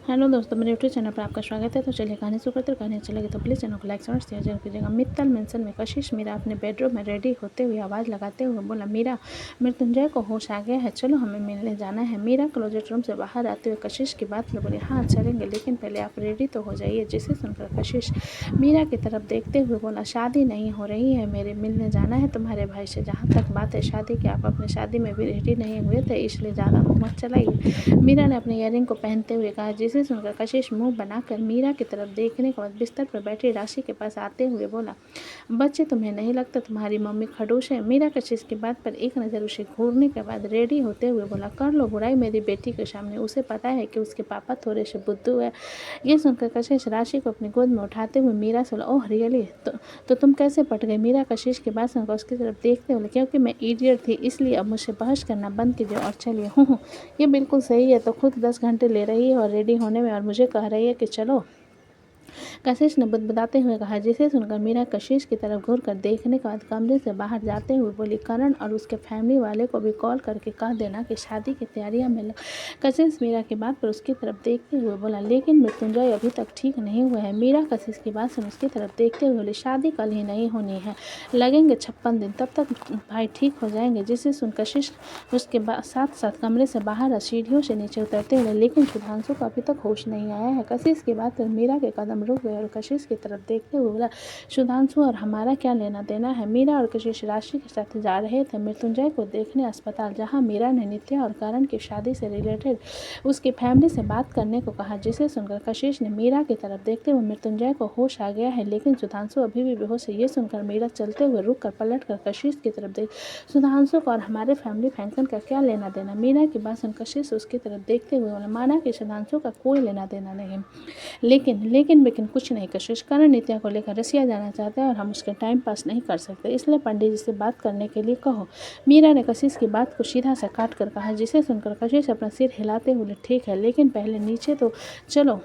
Hello दोस्तों, मेरे YouTube channel पर आपका स्वागत है। तो चलिए कहानी शुरू करते हैं। कहानी अच्छी लगे तो प्लीज़ चैनल को लाइक और शेयर जरूर कीजिएगा। मित्तल मेंशन में कशिश मीरा अपने बेडरूम में रेडी होते हुए आवाज़ लगाते हुए बोला, मीरा, मृत्युंजय को होश आ गया है, चलो हमें मिलने जाना है। मीरा क्लोजेट रूम से बाहर आते हुए कशिश की बात पर बोली, हाँ चलेंगे, लेकिन पहले आप रेडी तो हो जाइए। जिसे सुनकर कशिश मीरा की तरफ देखते हुए बोला, शादी नहीं हो रही है मेरे, मिलने जाना है तुम्हारे भाई से। जहाँ तक बात है शादी की, आप अपनी शादी में भी रेडी नहीं हुए थे, इसलिए ज़्यादा मुँह मत चलाइए। मीरा ने अपने ईयरिंग को पहनते हुए कहा। जिसे सुनकर कशिश मुंह बनाकर मीरा की तरफ देखने के बाद बिस्तर पर बैठी राशि के पास आते हुए बोला, बच्चे तुम्हें नहीं लगता तुम्हारी मम्मी खड़ूस है? मीरा कशिश की बात पर एक नज़र उसे घूरने के बाद रेडी होते हुए बोला, कर लो बुराई मेरी बेटी के सामने, उसे पता है कि उसके पापा थोड़े से बुद्धू है। ये सुनकर कशिश राशि को अपनी गोद में उठाते हुए मीरा से बोला, ओह रियली, तो तुम कैसे पट गई? मीरा कशिश की बात सुनकर उसकी तरफ देखते हुए, क्योंकि मैं इडियट थी इसलिए अब मुझसे बहस करना बंद कीजिए और चलिए। हूँ, ये बिल्कुल सही है, तो खुद 10 घंटे ले रही है और रेडी होने में, और मुझे कह रही है कि चलो। कशिश ने बुदबुदाते हुए कहा। जिसे सुनकर मीरा कशिश की तरफ घूर कर देखने के बाद कमरे से बाहर जाते हुए बोली, करण और उसके फैमिली वाले को भी कॉल करके कह देना कि शादी की तैयारियां में लग। कशिश मीरा की बात पर उसकी तरफ देखते हुए बोला, लेकिन मृत्युंजय अभी तक ठीक नहीं हुआ है। मीरा कशिश की बात सुन उसकी तरफ देखते हुए बोली, शादी कल ही नहीं होनी है, लगेंगे 56 दिन, तब तक भाई ठीक हो जाएंगे। जिसे सुन कशिश उसके साथ साथ कमरे से बाहर सीढ़ियों से नीचे उतरते हुए, लेकिन सुधांशु को अभी तक होश नहीं आया है। कशिश की बात पर मीरा के कदम रुक गए और कशिश की तरफ देखते हुए बोला, सुधांशु और हमारा क्या लेना देना है? मीरा और कशिश राशि के साथ जा रहे थे मृत्युंजय को देखने अस्पताल, जहाँ मीरा ने नित्या और करण की शादी से रिलेटेड उसकी फैमिली से बात करने को कहा। जिसे सुनकर कशिश ने मीरा की तरफ देखते हुए, मृत्युंजय को होश आ गया है लेकिन सुधांशु अभी भी बेहोश है। ये सुनकर मीरा चलते हुए रुक कर पलट कर कशिश की तरफ देख, सुधांशु को और हमारे फैमिली फंक्शन का क्या लेना देना? मीरा की बात सुन कशिश उसकी तरफ देखते हुए बोला, माना कि सुधांशु का कोई लेना देना नहीं, लेकिन कुछ नहीं कशिश, करण नित्या को लेकर रसिया जाना चाहता है और हम उसके टाइम पास नहीं कर सकते, इसलिए पंडित जी से बात करने के लिए कहो। मीरा ने कशिश की बात को सीधा सा काट कर कहा। जिसे सुनकर कशिश अपना सिर हिलाते हुए, ठीक है, लेकिन पहले नीचे तो चलो।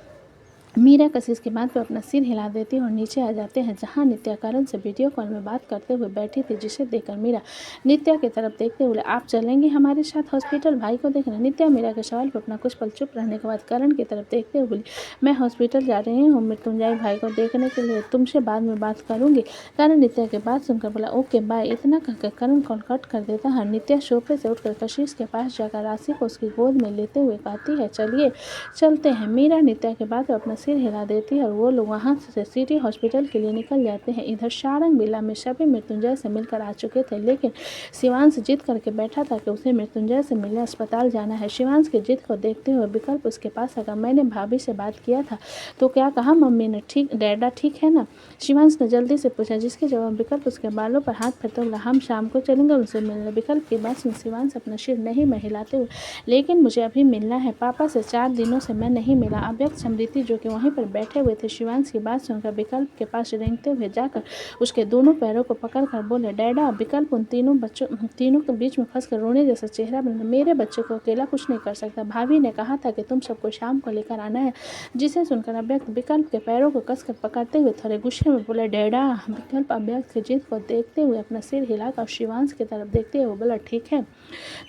मीरा कशिश की बात पर अपना सिर हिला देती है और नीचे आ जाते हैं, जहां नित्या करण से वीडियो कॉल में बात करते हुए बैठी थी। जिसे देखकर मीरा नित्या की तरफ देखते हुए, आप चलेंगे हमारे साथ हॉस्पिटल भाई को देखना? नित्या मीरा के सवाल पर अपना कुछ पल चुप रहने के बाद करण की तरफ देखते हुए बोली, मैं हॉस्पिटल जा रही हूँ मृत्युंजय भाई को देखने के लिए, तुमसे बाद में बात करूंगी। करण नित्या की बात सुनकर बोला, ओके बाय। इतना कहकर करण कॉल कट कर देता है। नित्या सोफे से उठकर कशिश के पास जाकर राशि को उसकी गोद में लेते हुए कहती है, चलिए चलते हैं। मीरा नित्या के बाद अपना सिर हिला देती है और वो लोग वहाँ से सिटी हॉस्पिटल के लिए निकल जाते हैं। इधर सारंग बिला में सभी मृत्युंजय से मिलकर आ चुके थे, लेकिन शिवांश जिद करके बैठा था कि उसे मृत्युंजय से मिलने अस्पताल जाना है। शिवांश की जिद को देखते हुए विकल्प उसके पास आकर, मैंने भाभी से बात किया था तो क्या कहा मम्मी ने? ठीक, डैडा ठीक है ना? शिवांश ने जल्दी से पूछा, जिसके जवाब विकल्प उसके बालों पर हाथ फेरते बोला, हम शाम को चलेंगे उनसे मिलने। विकल्प की बात सुन शिवांश अपना सिर नहीं महिलाते हुए, लेकिन मुझे अभी मिलना है, पापा से 4 दिनों से मैं नहीं मिला। अव्यक्त समृद्धि जो कि वहीं पर बैठे हुए थे, शिवांश की बात सुनकर विकल्प के पास रेंगते हुए जाकर उसके दोनों पैरों को पकड़कर बोले, डैडा। विकल्प उन तीनों के बीच में फंसकर रोने जैसा चेहरा बना, मेरे बच्चे को अकेला कुछ नहीं कर सकता, भाभी ने कहा था कि तुम सबको शाम को लेकर आना है। जिसे सुनकर अव्यक्त विकल्प के पैरों को कसकर पकड़ते हुए थोड़े गुस्से में बोले, डैडा। विकल्प अव्यक्त की जिद को देखते हुए अपना सिर हिलाकर शिवांश की तरफ देखते हुए बोला, ठीक है,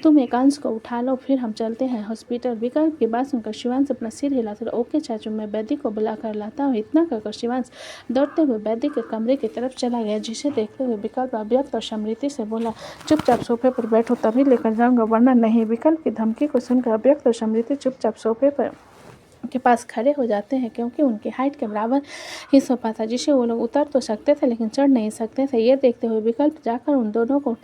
तुम एकांश को उठा लो, फिर हम चलते हैं हॉस्पिटल। विकल्प की बात सुनकर शिवांश अपना सिर हिलाते, ओके चाचू, मैं वैद्य को बुला कर लाता हूँ। इतना कहकर शिवांश दौड़ते हुए वैद्य के कमरे की तरफ चला गया। जिसे देखते हुए विकल्प अव्यक्त और समृद्धि से बोला, चुपचाप सोफे पर बैठो, तभी लेकर जाऊंगा, वरना नहीं। विकल्प की धमकी को सुनकर अव्यक्त और समृद्धि चुपचाप सोफे पर के पास खड़े हो जाते हैं, क्योंकि उनकी हाइट के बराबर ही सोफा था, जिसे वो लोग उतर तो सकते थे लेकिन चढ़ नहीं सकते थे। ये देखते हुए विकल्प जाकर उन दोनों को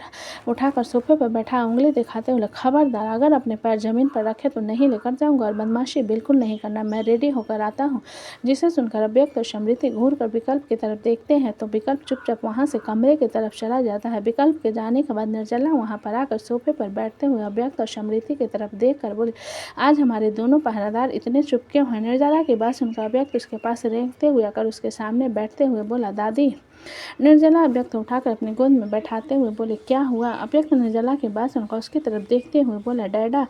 उठाकर सोफे पर बैठा उंगली दिखाते हुए, खबरदार, अगर अपने पैर जमीन पर रखे तो नहीं लेकर जाऊंगा, और बदमाशी बिल्कुल नहीं करना, मैं रेडी होकर आता हूँ। जिसे सुनकर अव्यक्त और समृद्धि घूर कर विकल्प की तरफ देखते हैं तो विकल्प चुपचाप वहाँ से कमरे की तरफ चला जाता है। विकल्प के जाने के बाद निर्जला वहाँ पर आकर सोफे पर बैठते हुए अव्यक्त और समृद्धि की तरफ देख कर बोली, आज हमारे दोनों पहरेदार इतने चुप क्यों हैं? निर्जला की बात सुनकर अव्यक्त उसके पास रेंगते हुए आकर उसके सामने बैठते हुए बोला, दादी, निर्जला अव्यक्त उठाकर अपनी गोद में बैठाते हुए बोले, क्या हुआ? अव्यक्त निर्जला की बात सुनकर उसकी तरफ देखते हुए बोला, डैडा।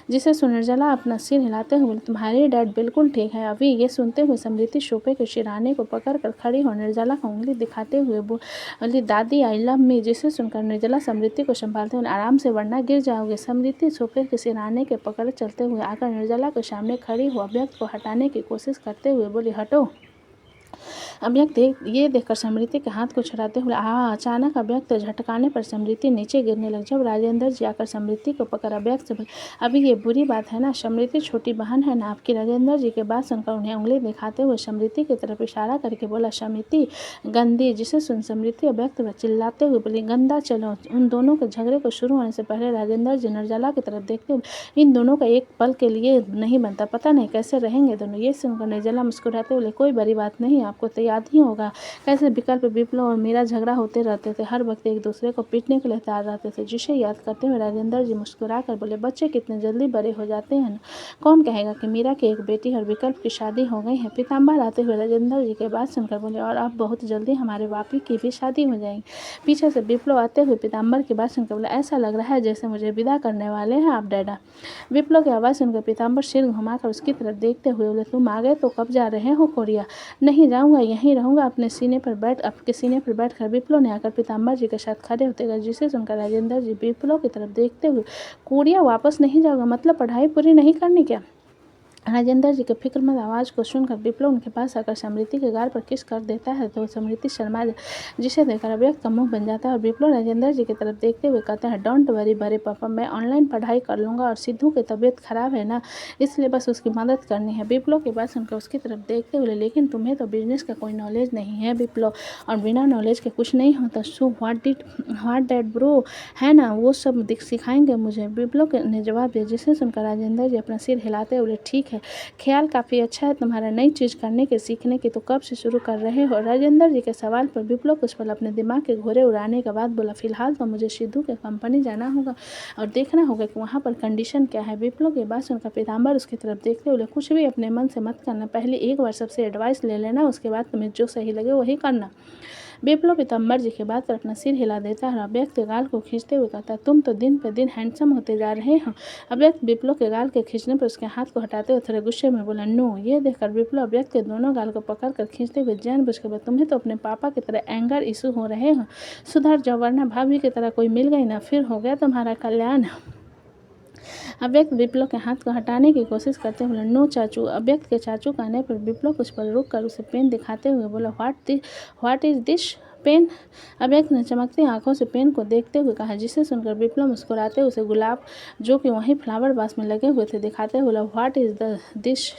जिसे सुन निर्जला अपना सिर हिलाते हुए बोली, तुम्हारी डैड बिल्कुल ठीक है अभी। ये सुनते हुए समृद्धि सोफे के सिरहाने को पकड़कर खड़ी हो निर्जला को उंगली दिखाते हुए बोली, दादी आई लव मी। जिसे सुनकर निर्जला समृद्धि को संभालते हुए, आराम से वरना गिर जाओगे। समृद्धि सोफे के सिरहाने के पकड़ चलते हुए आकर निर्जला के सामने खड़ी हो अव्यक्त को हटाने की कोशिश करते हुए बोली, हटो। अव्यक्त ये देखकर समृद्धि के हाथ को छुड़ाते हुए अचानक अव्यक्त झटकाने पर समृद्धि नीचे गिरने लगी। जब राजेंद्र जी आकर समृद्धि को पकड़ अव्यक्त से बोले, अभी ये बुरी बात है ना? समृद्धि छोटी बहन है ना आपकी? राजेंद्र जी के बात सुनकर उन्हें उंगली दिखाते हुए समृद्धि की तरफ इशारा करके बोला, समृद्धि गंदी। जिसे सुन समृद्धि अव्यक्त पर चिल्लाते हुए बोली, गंदा। चलो। उन दोनों के झगड़े को शुरू होने से पहले राजेंद्र जी निर्जला की तरफ देखते हुए, इन दोनों का एक पल के लिए नहीं बनता, पता नहीं कैसे रहेंगे दोनों। ये सुनकर निर्जला मुस्कुराते हुए, कोई बड़ी बात नहीं, आपको तो याद ही होगा कैसे विकल्प विप्लव और मीरा झगड़ा होते रहते थे, हर वक्त एक दूसरे को पीटने के लिए तैयार रहते थे। जिसे याद करते हुए राजेंद्र जी मुस्कुरा कर बोले, बच्चे कितने जल्दी बड़े हो जाते हैं ना। कौन कहेगा कि मीरा की एक बेटी और विकल्प की शादी हो गई है। पीताम्बर आते हुए राजेंद्र जी के बात सुनकर बोले, और अब बहुत जल्दी हमारे वापी की भी शादी हो जाएगी। पीछे से विप्लव आते हुए पीताम्बर की बात सुनकर बोला, ऐसा लग रहा है जैसे मुझे विदा करने वाले हैं आप डैडा। विप्लव की आवाज़ सुनकर पीताम्बर सिर घुमाकर उसकी तरफ देखते हुए बोले, तुम आ गए तो कब जा रहे हो कोरिया? नहीं जाऊंगा, यहीं रहूंगा आपके सीने पर बैठकर विप्लव ने आकर पीताम्बर जी के साथ खड़े होते गए। जिसे सुनकर राजेंद्र जी विप्लव की तरफ देखते हुए, कोरिया वापस नहीं जाओगा? मतलब पढ़ाई पूरी नहीं करनी क्या? राजेंद्र जी के फिक्रमंद आवाज़ को सुनकर विप्लव उनके पास आकर समृद्धि के गाल पर किस कर देता है तो समृद्धि शर्मा जिसे देखकर अव्यक्त का मुंह बन जाता है और विप्लव राजेंद्र जी की तरफ देखते हुए कहते हैं, डोंट वरी बड़े पापा, मैं ऑनलाइन पढ़ाई कर लूँगा और सिद्धू की तबीयत खराब है ना, इसलिए बस उसकी मदद करनी है। विप्लव की बात सुनकर उसकी तरफ देखते हुए, लेकिन तुम्हें तो बिजनेस का कोई नॉलेज नहीं है विप्लव, और बिना नॉलेज के कुछ नहीं होता। सो व्हाट दैट ब्रो, है ना, वो सब सिखाएंगे मुझे, विप्लव ने जवाब दिया। जिसे सुनकर राजेंद्र जी अपना सिर हिलाते हुए, ठीक है, ख्याल काफ़ी अच्छा है तुम्हारा, नई चीज़ करने के सीखने की, तो कब से शुरू कर रहे हो? राजेंद्र जी के सवाल पर विप्लव कुछ पल अपने दिमाग के घोड़े उड़ाने के बाद बोला, फिलहाल तो मुझे सिद्धू के कंपनी जाना होगा और देखना होगा कि वहाँ पर कंडीशन क्या है। विप्लव की बात सुनकर पीताम्बर उसकी तरफ देखते हुए, कुछ भी अपने मन से मत करना, पहले एक बार सबसे एडवाइस ले लेना, उसके बाद तुम्हें जो सही लगे वही करना। विप्लव पीताम्बर जी के बात पर अपना सिर हिला देता है और अव्यक्त के गाल को खींचते हुए कहता है, तुम तो दिन पर दिन हैंडसम होते जा रहे हो। अव्यक्त विप्लव के गाल के खींचने पर उसके हाथ को हटाते हुए थोड़े गुस्से में बोला, नो। ये देखकर विप्लव अव्यक्त के दोनों गाल को पकड़कर खींचते हुए जानबूझ कर, तुम्हें तो अपने पापा की तरह एंगर इशू हो रहे हो, सुधर जाओ वरना भाभी की तरह कोई मिल गई ना, फिर हो गया तुम्हारा कल्याण। अव्यक्त विप्लव के हाथ को हटाने की कोशिश करते हुए, नो चाचू। अव्यक्त के चाचू कहने पर विप्लव कुछ पल रुक कर उसे पेन दिखाते हुए बोला, व्हाट इज दिस पेन? अव्यक्त ने चमकती आंखों से पेन को देखते हुए कहा। जिसे सुनकर विप्लव मुस्कुराते उसे गुलाब जो कि वहीं फ्लावर वास में लगे हुए थे दिखाते हुए, व्हाट इज दिस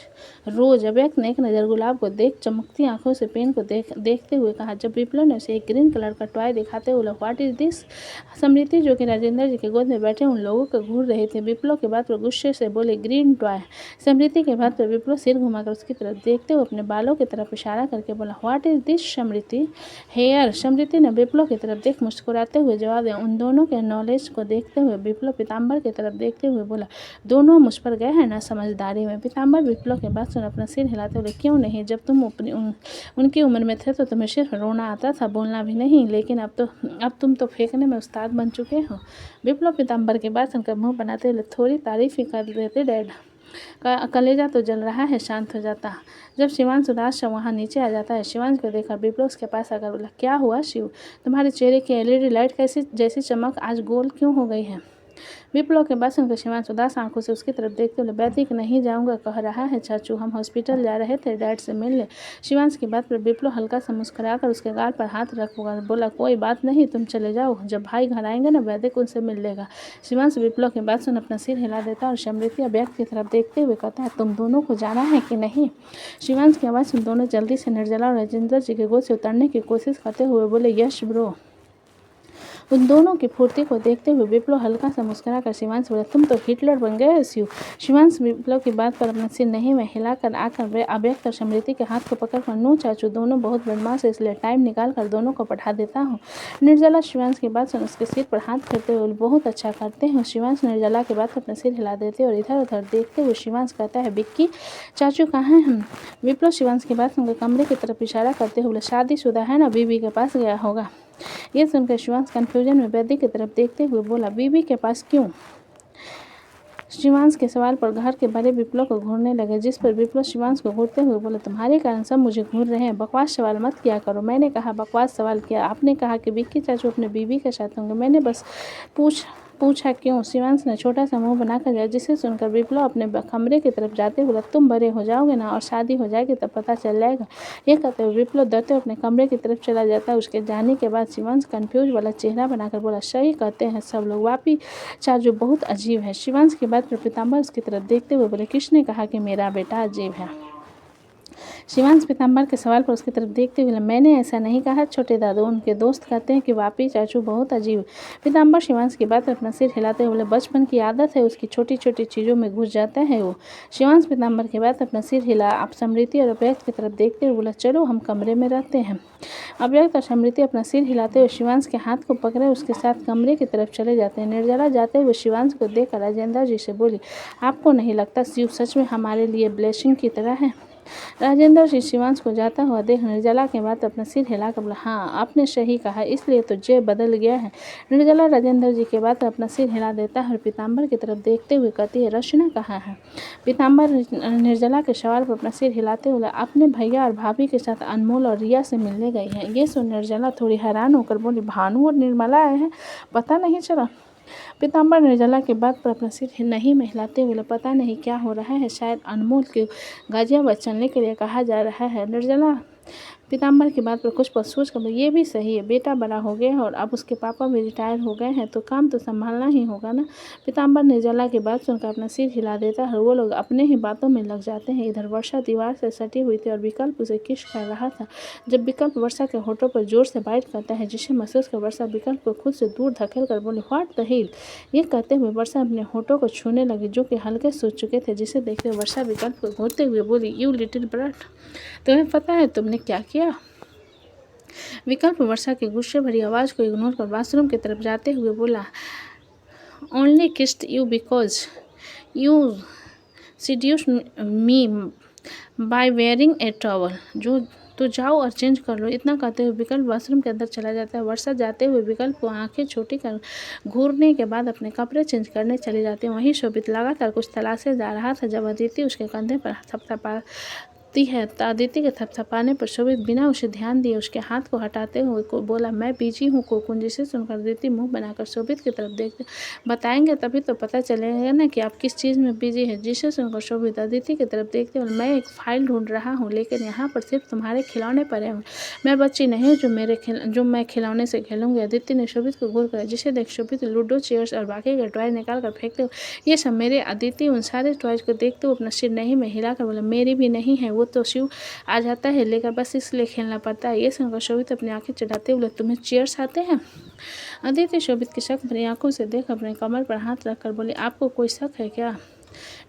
रोज? अव्यक्त ने एक नज़र गुलाब को देख चमकती आंखों से पेन को देखते हुए कहा। जब विप्लव ने उसे एक ग्रीन कलर का टॉय दिखाते हुए, व्हाट इज दिस? समृद्धि जो कि राजेंद्र जी के गोद में बैठे उन लोगों को घूर रहे थे, विप्लव के बात पर गुस्से से बोले, ग्रीन टॉय। समृद्धि के बात पर विप्लव सिर घुमाकर उसकी तरफ देखते हुए अपने बालों की तरफ इशारा करके बोला, what is this Samriddhi? Hair. Samriddhi ने विप्लव की तरफ देख मुस्कुराते हुए जवाब दिया। उन दोनों के नॉलेज को देखते हुए विप्लव पीताम्बर की तरफ देखते हुए बोला, दोनों मुझ पर गए हैं ना समझदारी में। पीताम्बर विप्लव के बात सुन अपना सिर हिलाते हुए, क्यों नहीं, जब तुम उनकी उम्र में थे तो तुम्हें सिर्फ रोना आता था, बोलना भी नहीं, लेकिन अब तुम तो फेंकने में उस्ताद बन चुके हो। विप्लव पीताम्बर की बात सुनकर मुँह बनाते हुए, थोड़ी तारीफ ही कर देते डैड, कलेजा तो जल रहा है, शांत हो जाता। जब शिवांश उदास वहाँ नीचे आ जाता है, शिवांश को देखकर विप्लव उसके पास आकर बोला, क्या हुआ शिव, तुम्हारे चेहरे की एलईडी लाइट जैसी चमक आज गोल क्यों हो गई है? विप्लव के बाद सुनकर शिवांश उदास आंखों से उसकी तरफ देखते हुए, वैदिक नहीं जाऊंगा कह रहा है चाचू, हम हॉस्पिटल जा रहे थे डैड से मिलने। शिवांश की बात पर विप्लव हल्का सा मुस्कुराकर उसके गाल पर हाथ रखकर बोला, कोई बात नहीं, तुम चले जाओ, जब भाई घर आएंगे ना वैदिक उनसे मिल लेगा। शिवांश विप्लव के बाद सुन अपना सिर हिला देता और समृद्धि अव्यक्त की तरफ देखते हुए कहता है, तुम दोनों को जाना है कि नहीं? शिवांश की आवाज़ सुन दोनों जल्दी से निर्जला और राजेंद्र जी के गोद से उतरने की कोशिश करते हुए बोले, यश ब्रो। उन दोनों की फुर्ती को देखते हुए विप्लव हल्का सा मुस्कुरा कर शिवांश से बोला, तुम तो हिटलर बन गए हो शिव। शिवांश विप्लव की बात पर अपना सिर नहीं में हिलाकर आकर वे अव्यक्त और समृद्धि के हाथ को पकड़कर, नो चाचू दोनों बहुत बदमाश है, इसलिए टाइम निकाल कर दोनों को पढ़ा देता हूँ। निर्जला शिवांश की बात सुन उसके सिर पर हाथ फेरते हुए, बहुत अच्छा करते हैं। शिवांश निर्जला के बाद अपना सिर हिला देते और इधर उधर देखते हुए शिवांश कहता है, विक्की चाचू कहाँ हैं हम। विप्लव शिवांश की बात सुनकर कमरे की तरफ इशारा करते हुए, शादीशुदा है ना, बीवी के पास गया होगा। ये सुनकर शिवांश कंफ्यूजन में वैद्य की तरफ देखते हुए बोला, बीवी के पास क्यों। शिवांश के सवाल पर घर के बड़े विप्लव को घूरने लगे, जिस पर विप्लव शिवांश को घूरते हुए बोला, तुम्हारे कारण सब मुझे घूर रहे हैं, बकवास सवाल मत किया करो। मैंने कहा बकवास सवाल किया? आपने कहा कि विक्की चाचू अपने बीवी के साथ होंगे, मैंने बस पूछा क्यों। शिवांश ने छोटा सा मुंह बनाकर दिया, जिसे सुनकर विप्लव अपने कमरे की तरफ जाते बोला, तुम बड़े हो जाओगे ना और शादी हो जाएगी तब पता चल जाएगा। ये कहते हुए विप्लव डरते अपने कमरे की तरफ चला जाता है। उसके जाने के बाद शिवांश कंफ्यूज वाला चेहरा बनाकर बोला, सही कहते हैं सब लोग, वापी चाचू बहुत अजीब है। शिवांश की बात पर पीताम्बर उसकी तरफ देखते हुए बोले, किसने कहा कि मेरा बेटा अजीब है। शिवांश पीताम्बर के सवाल पर उसकी तरफ देखते हुए, मैंने ऐसा नहीं कहा छोटे दादू, उनके दोस्त कहते हैं कि वापी चाचू बहुत अजीब। पीताम्बर शिवांश की बात पर अपना सिर हिलाते हुए बोले, बचपन की आदत है उसकी, छोटी छोटी चीज़ों में घुस जाता है वो। शिवांश पीताम्बर के बाद अपना सिर हिला आप समृद्धि और अव्यक्त की तरफ देखते हुए बोला, चलो हम कमरे में रहते हैं। अव्यक्त और समृद्धि अपना सिर हिलाते हुए शिवांश के हाथ को पकड़े उसके साथ कमरे की तरफ चले जाते हैं। निर्जला जाते हुए शिवांश को देखकर राजेंद्र जी से बोली, आपको नहीं लगता शिव सच में हमारे लिए ब्लेसिंग की तरह है। राजेंद्र जी शिवांश को जाता हुआ देख निर्जला के बाद अपना सिर हिलाकर बोला, हाँ आपने सही कहा, इसलिए तो जे बदल गया है। निर्जला राजेंद्र जी के बाद अपना सिर हिला देता है और पीताम्बर की तरफ देखते हुए कहती है, रचना कहाँ है। पीताम्बर निर्जला के सवाल पर अपना सिर हिलाते हुए अपने भैया और भाभी के साथ अनमोल और रिया से मिलने गई हैं। ये सुन निर्जला थोड़ी हैरान होकर बोली, भानु और निर्मला आए हैं, पता नहीं चला। पीताम्बर निर्जला के बात पर अपना सिर नहीं में हिलाते हुए, पता नहीं क्या हो रहा है, शायद अनमोल के गाजियाबाद चलने के लिए कहा जा रहा है। निर्जला पीताम्बर की बात पर कुछ पल सोच कर, ये भी सही है, बेटा बड़ा हो गया है और अब उसके पापा भी रिटायर हो गए हैं तो काम तो संभालना ही होगा ना। पीताम्बर निर्जला की बात सुनकर अपना सिर हिला देता है और वो लोग अपने ही बातों में लग जाते हैं। इधर वर्षा दीवार से सटी हुई थी और विकल्प उसे किस कर रहा था। जब विकल्प वर्षा के होठों पर जोर से बाइट करता है, जिसे महसूस कर वर्षा विकल्प को खुद से दूर धकेल कर बोली, व्हाट द हिल। ये कहते हुए वर्षा अपने होठों को छूने लगी, जो कि हल्के सूज चुके थे, जिसे देखते वर्षा विकल्प को घूरते हुए बोली, यू लिटिल ब्रट, तुम्हें पता है तुमने क्या किया। विकल्प वर्षा की गुस्से भरी आवाज़ को इग्नोर कर बाथरूम की तरफ जाते हुए बोला, only kissed you because you seduce me by wearing a towel, जो तो जाओ और चेंज कर लो। इतना कहते हुए विकल्प बाथरूम के अंदर चला जाता है। वर्षा जाते हुए विकल्प को आंखें छोटी कर घूरने के बाद अपने कपड़े चेंज करने चले जाते हैं। वहीं शोभित लगातार कुछ तलाशे जा रहा था जब अदिति उसके कंधे पर थपथपा है। अदिति के थपथपाने पर शोभित बिना उसे ध्यान दिए उसके हाथ को हटाते हुए को बोला, मैं बिजी हूँ कोकुन। जिसे सुनकर अदिति मुंह बनाकर शोभित की तरफ देखते, बताएंगे तभी तो पता चलेगा ना कि आप किस चीज़ में बिजी है। जिसे सुनकर शोभित अदिति की तरफ देखते हुए, मैं एक फाइल ढूंढ रहा हूँ, लेकिन यहाँ पर सिर्फ तुम्हारे खिलौने पड़े हुए, मैं बच्ची नहीं जो मैं खिलौने से खेलूंगी। अदिति ने शोभित को घूर कर, जिसे देख शोभित लूडो चेयर्स और बाकी के टॉय निकाल कर फेंकते हुए, ये सब मेरे। अदिति उन सारे टॉयज को देखते हुए अपना सिर नहीं में हिलाकर बोला, मेरी भी नहीं है, वो तो शिव आ जाता है लेकर, बस इसलिए खेलना पड़ता है। ये सुनकर शोभित अपनी आंखें चढ़ाते हुए, तुम्हें चेयर्स आते हैं। अदिति शोभित की शक भरी आंखों से देख अपने कमर पर हाथ रखकर बोली, आपको कोई शक है क्या।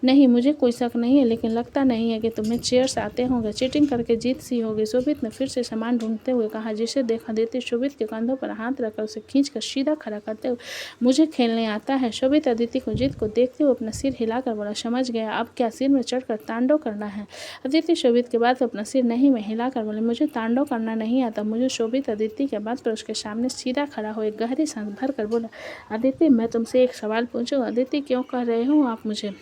नहीं, मुझे कोई शक नहीं है, लेकिन लगता नहीं है कि तुम्हें चेयर्स आते होंगे, चीटिंग करके जीत सी होगी। शोभित ने फिर से सामान ढूंढते हुए कहा, जिसे देखा देती शोभित के कंधों पर हाथ रखकर उसे खींचकर सीधा खड़ा करते हुए, मुझे खेलने आता है। शोभित अदिति को जीत को देखते हुए अपना सिर हिलाकर बोला, समझ गया, अब क्या सिर में चढ़कर तांडव करना है। अदिति शोभित के बाद अपना सिर नहीं में हिलाकर बोले, मुझे तांडव करना नहीं आता। मुझे शोभित अदिति के बाद पर उसके सामने सीधा खड़ा हो एक गहरी सांस भर कर बोला, अदिति मैं तुमसे एक सवाल पूछूं। अदिति क्यों कह रहे हो आप मुझे।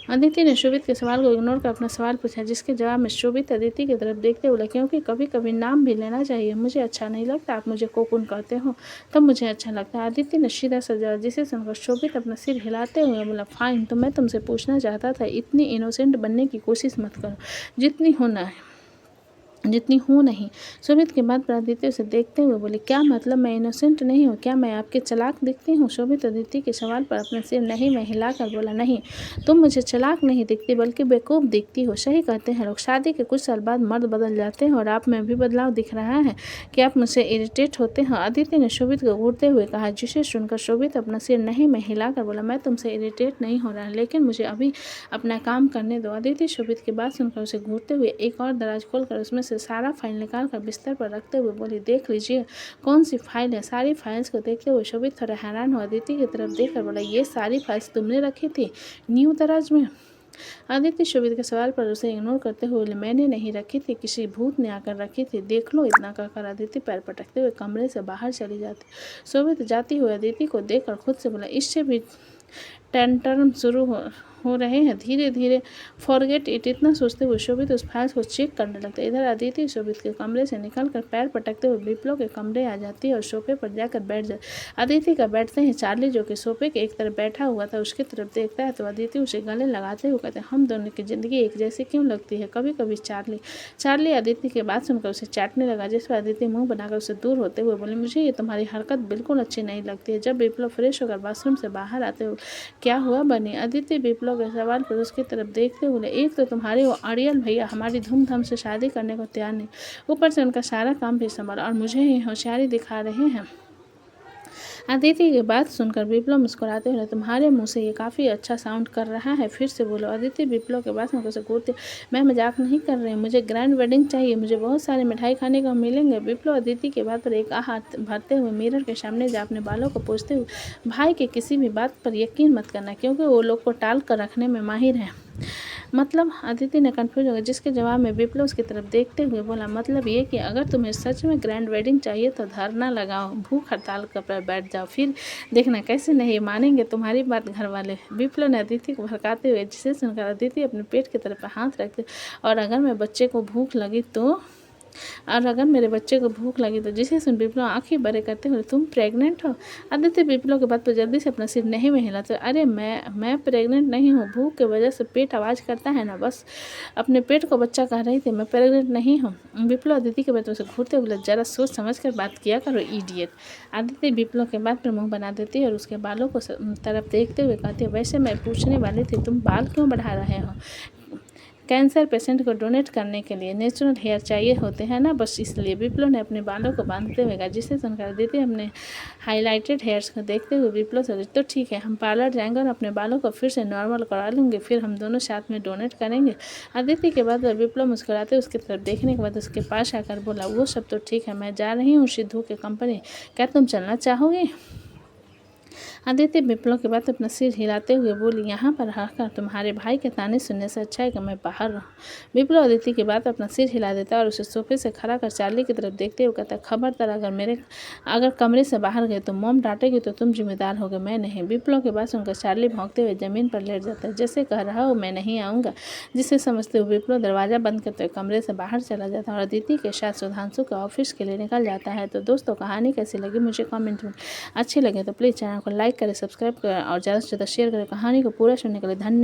अदिति ने शोभित के सवाल को इग्नोर कर अपना सवाल पूछा, जिसके जवाब में शोभित अदिति की तरफ देखते बोला, क्योंकि कभी कभी नाम भी लेना चाहिए। मुझे अच्छा नहीं लगता आप मुझे कोकुन कहते हो, तब मुझे अच्छा लगता है। अदिति ने सीधा सा जवाब, जिसे सुनकर शोभित अपना सिर हिलाते हुए बोला, फाइन, तो मैं तुमसे पूछना चाहता था, इतनी इनोसेंट बनने की कोशिश मत करो जितनी होना है। जितनी हूँ नहीं। शोभित की बात पर अदिति उसे देखते हुए बोली, क्या मतलब मैं इनोसेंट नहीं हूँ? क्या मैं आपके चालाक दिखती हूँ? शोभित अदिति के सवाल पर अपना सिर नहीं में हिलाकर बोला, नहीं, तुम मुझे चालाक नहीं दिखती बल्कि बेवकूफ़ दिखती हो। सही कहते हैं लोग, शादी के कुछ साल बाद मर्द बदल जाते हैं और आप में भी बदलाव दिख रहा है। क्या आप मुझसे इरिटेट होते हैं? अदिति ने शोभित को घूरते हुए कहा, जिसे सुनकर शोभित अपना सिर नहीं में हिलाकर बोला, मैं तुमसे इरिटेट नहीं हो रहा, लेकिन मुझे अभी अपना काम करने दो। अदिति शोभित की बात सुनकर उसे घूरते हुए एक और दराज खोलकर उसमें से सारा फाइल निकालकर बिस्तर पर रखते हुए बोली, देख लीजिए कौन सी फाइल है। सारी फाइल्स को देखते हुए शोभित थोड़ा हैरान हुआ। अदिति की तरफ देखकर बोला, ये सारी फाइल्स तुमने रखी थी न्यू दराज में? आदित्य शोभित के सवाल पर उसे इग्नोर करते हुए बोले, मैंने नहीं रखी थी, किसी भूत ने आकर रखी थी, देख लो। इतना कहकर अदिति पैर पटकते हुए कमरे से बाहर चली जाती। शोभित जाती हुई अदिति को देखकर खुद से बोला, इससे भी टेंटर्म शुरू हो रहे हैं, धीरे धीरे फॉरगेट इट। इतना सोचते हुए शोभित उस फाइल्स को चेक करने लगता। इधर अदिति शोभित के कमरे से निकलकर पैर पटकते हुए विप्लव के कमरे आ जाती है और सोफे पर जाकर बैठ जाती। अदिति का बैठते ही चार्ली, जो कि सोफे के एक तरफ बैठा हुआ था, उसकी तरफ देखता है तो अदिति उसे गले लगाते हुए कहते हैं, हम दोनों की ज़िंदगी एक जैसी क्यों लगती है कभी कभी चार्ली अदिति की बात सुनकर उसे चाटने लगा, जिस पर अदिति मुंह बनाकर उसे दूर होते हुए बोले, मुझे ये तुम्हारी हरकत बिल्कुल अच्छी नहीं लगती है। जब विप्लव फ्रेश होकर बाथरूम से बाहर आते हुए, क्या हुआ बनी? अदिति विप्लव के सवाल पर उसकी तरफ देखते हुए, एक तो तुम्हारे वो अड़ियल भैया हमारी धूमधाम से शादी करने को तैयार नहीं, ऊपर से उनका सारा काम भी संभाला और मुझे ही होशियारी दिखा रहे हैं। अदिति की बात सुनकर विप्लव मुस्कुराते हुए, तुम्हारे मुंह से ये काफ़ी अच्छा साउंड कर रहा है, फिर से बोलो। अदिति विप्लव के बात सुनकर उसे घूरते, मैं मजाक नहीं कर रही, मुझे ग्रैंड वेडिंग चाहिए, मुझे बहुत सारे मिठाई खाने को मिलेंगे। विप्लव अदिति के बात पर एक हाथ भरते हुए मिरर के सामने जा अपने बालों को पोंछते हुए, भाई के किसी भी बात पर यकीन मत करना, क्योंकि वो लोग को टाल कर रखने में माहिर हैं। मतलब? अदिति ने कन्फ्यूज हो गया, जिसके जवाब में विप्लव उसकी तरफ देखते हुए बोला, मतलब ये कि अगर तुम्हें सच में ग्रैंड वेडिंग चाहिए तो धरना लगाओ, भूख हड़ताल कर बैठ जाओ, फिर देखना कैसे नहीं मानेंगे तुम्हारी बात घर वाले। विप्लव ने अदिति को भड़काते हुए, जिसे सुनकर अदिति अपने पेट की तरफ हाथ रखते, और अगर मेरे बच्चे को भूख लगी तो जिसे सुन विप्लव आंखें बड़े करते हुए, तुम प्रेग्नेंट हो? आदित्य विप्लव के बात पर जल्दी से अपना सिर नहीं में हिलाते, अरे मैं प्रेग्नेंट नहीं हूँ, भूख की वजह से पेट आवाज़ करता है ना, बस अपने पेट को बच्चा कह रही थी, मैं प्रेग्नेंट नहीं हूँ। विप्लव आदित्य के बात से घूरते हुए, जरा सोच समझ कर बात किया करो इडियट। आदित्य विप्लव के बात पर मुँह बना देती है और उसके बालों को तरफ देखते हुए कहती है, वैसे मैं पूछने वाली थी, तुम बाल क्यों बढ़ा रहे हो? कैंसर पेशेंट को डोनेट करने के लिए नेचुरल हेयर चाहिए होते हैं ना, बस इसलिए। विप्लव ने अपने बालों को बांधते हुए कहा, जिसे सुनकर अदिति अपने हाईलाइटेड हेयर्स को देखते हुए विप्लव से, तो ठीक है, हम पार्लर जाएंगे और अपने बालों को फिर से नॉर्मल करा लूँगे, फिर हम दोनों साथ में डोनेट करेंगे। अदिति के बाद विप्लव मुस्कुराते उसकी तरफ देखने के बाद उसके पास आकर बोला, वो सब तो ठीक है, मैं जा रही हूँ सिद्धू के कंपनी, क्या तुम चलना चाहोगे? आदित्य विप्लव के बाद अपना सिर हिलाते हुए बोली, यहाँ पर रहकर तुम्हारे भाई के ताने सुनने से अच्छा है कि मैं बाहर रहूँ। विप्लव आदित्य के बाद अपना सिर हिला देता और उसे सोफे से खड़ा कर चार्ली की तरफ देखते हुए कहता, खबरदार अगर कमरे से बाहर गए तो मॉम डांटेगी तो तुम जिम्मेदार होगे, मैं नहीं। विप्लव के बाद सुनकर चार्ली भौंकते हुए जमीन पर लेट जाता है, जैसे कह रहा हो मैं नहीं आऊँगा। जिसे समझते हुए विप्लव दरवाज़ा बंद करते हुए कमरे से बाहर चला जाता है और अदिति के साथ सुधांशु के ऑफिस के लिए निकल जाता है। तो दोस्तों, कहानी कैसी लगी मुझे कमेंट में अच्छी लगे तो प्लीज़ चैनल को लाइक करें, सब्सक्राइब करें और ज़्यादा से ज़्यादा शेयर करें। कहानी को पूरा सुनने के लिए धन्यवाद।